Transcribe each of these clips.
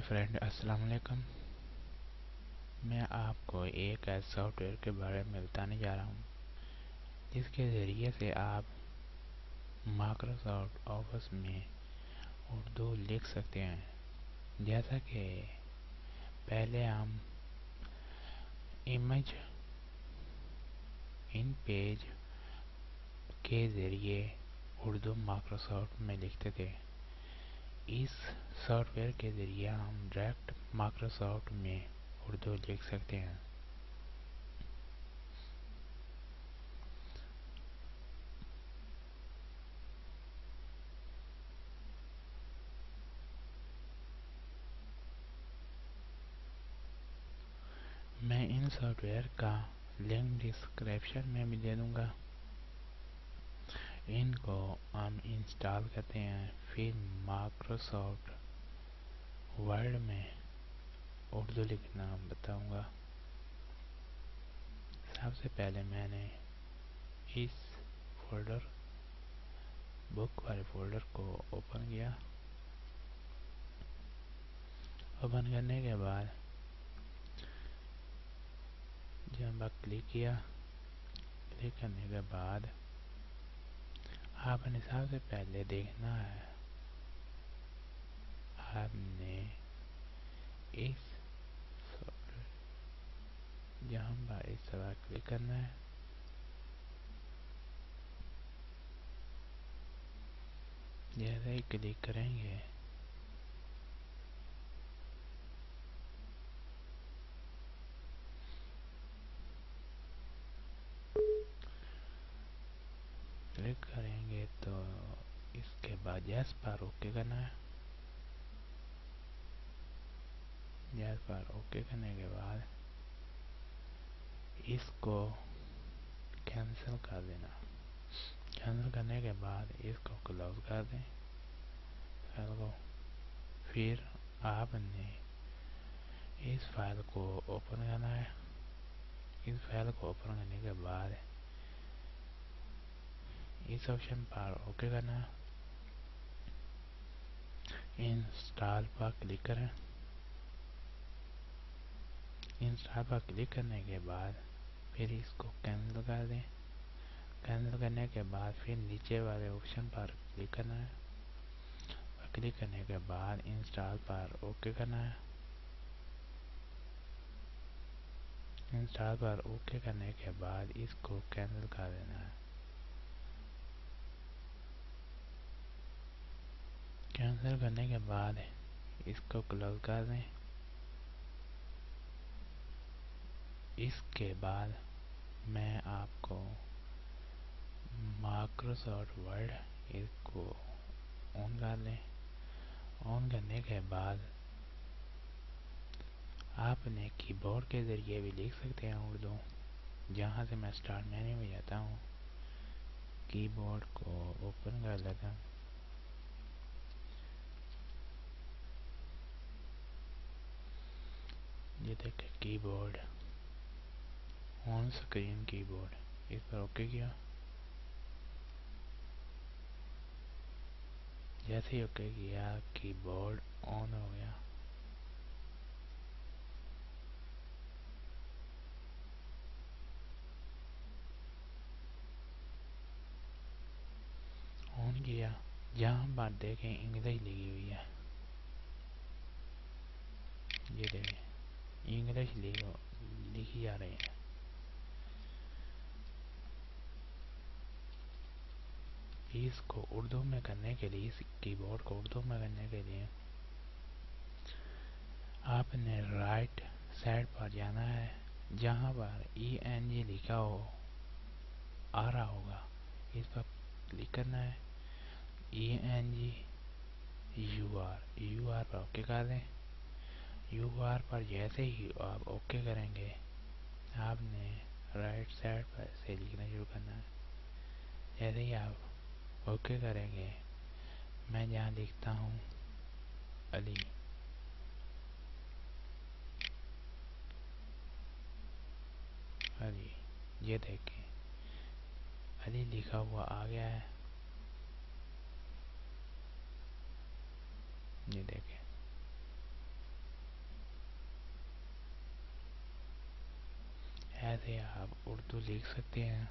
Friend, السلام علیکم۔ میں آپ کو ایک ایسے سافٹ ویئر کے بارے میں بتانے جا رہا ہوں جس کے ذریعے سے آپ مائکروسافٹ آفس میں اردو لکھ سکتے ہیں۔ جیسا کہ پہلے ہم امیج ان پیج کے ذریعے اردو مائکروسافٹ میں لکھتے تھے، اس سافٹ ویئر کے ذریعے ہم ڈائریکٹ مائکروسافٹ میں اردو لکھ سکتے ہیں۔ میں ان سافٹ ویئر کا لنک ڈسکرپشن میں بھی دے دوں گا۔ ان کو ہم انسٹال کرتے ہیں، پھر مائکروسافٹ ورڈ میں اردو لکھنا بتاؤں گا۔ سب سے پہلے میں نے اس فولڈر بک والے فولڈر کو اوپن کیا۔ اوپن کرنے کے بعد جب کلک کیا، کلک کرنے کے بعد آپ نے سب سے پہلے دیکھنا ہے، آپ نے اس جہاں پر اس طرح کلک کرنا ہے۔ جیسے ہی کلک کریں گے تو اس کے بعد یس پر اوکے کرنا ہے۔ یس پر اوکے کرنے کے بعد اس کو کینسل کر دینا۔ کینسل کرنے کے بعد اس کو کلوز کر دیں فائل کو۔ پھر آپ نے اس فائل کو اوپن کرنا ہے۔ اس فائل کو اوپن کرنے کے بعد اس آپشن پر اوکے کرنا ہے۔ انسٹال پر کلک کریں۔ انسٹال پر کلک کرنے کے بعد پھر اس کو کینسل کر دیں۔ کینسل کرنے کے بعد پھر نیچے والے آپشن پر کلک کرنا ہے۔ کلک کرنے کے بعد انسٹال پر اوکے کرنا ہے۔ انسٹال پر اوکے کرنے کے بعد اس کو کینسل کر دینا ہے۔ کینسل کرنے کے بعد اس کو کلوز کر دیں۔ اس کے بعد میں آپ کو مائکروسافٹ ورڈ اس کو آن کر لیں۔ آن کرنے کے بعد آپ نے کی بورڈ کے ذریعے بھی لکھ سکتے ہیں اردو۔ جہاں سے میں اسٹارٹ مینیو میں جاتا ہوں، کی بورڈ کو اوپن کر لیتا ہوں۔ یہ دیکھیں کی بورڈ آن اسکرین، کی بورڈ اس پر اوکے کیا۔ جیسے ہی اوکے کیا، کی بورڈ آن ہو گیا۔ آن کیا، جہاں پر دیکھیں انگلش لکھی ہوئی ہے، یہ دیکھیں انگلش لکھی جا رہی ہے۔ اس کو اردو میں کرنے کے لیے، اس کی بورڈ کو اردو میں کرنے کے لیے آپ نے رائٹ سائڈ پر جانا ہے، جہاں پر ENG لکھا آ رہا ہوگا، اس پر کلک کرنا ہے۔ ENG UR پر اوکے کر دیں۔ UR پر جیسے ہی آپ اوکے کریں گے، آپ نے رائٹ سائڈ پر سے لکھنا شروع کرنا ہے۔ جیسے ہی آپ اوکے کریں گے، میں جہاں لکھتا ہوں علی، یہ دیکھیں علی لکھا ہوا آ گیا ہے۔ یہ دیکھیں سے آپ اردو لکھ سکتے ہیں.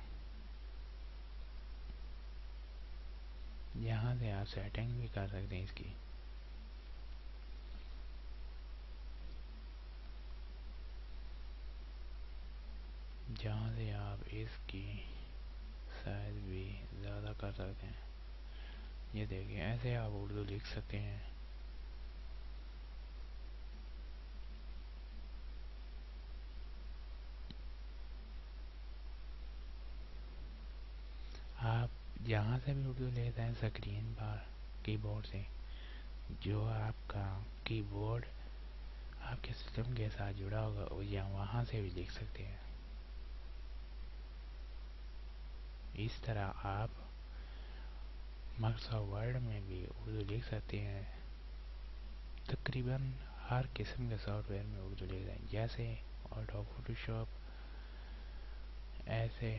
یہاں سے آپ سیٹنگ بھی کر سکتے ہیں اس کی. جہاں سے آپ اس کی سائز بھی زیادہ کر سکتے ہیں. یہ دیکھیں ایسے آپ اردو لکھ سکتے ہیں. آپ جہاں سے بھی اردو لیتے ہیں اسکرین پر کی بورڈ سے، جو آپ کا کی بورڈ آپ کے سسٹم کے ساتھ جڑا ہوگا یا وہاں سے بھی لکھ سکتے ہیں. اس طرح آپ مائکروسافٹ ورڈ میں بھی اردو لکھ سکتے ہیں. تقریباً ہر قسم کے سافٹ ویئر میں اردو لکھ سکتے ہیں، جیسے آٹو فوٹو شاپ، ایسے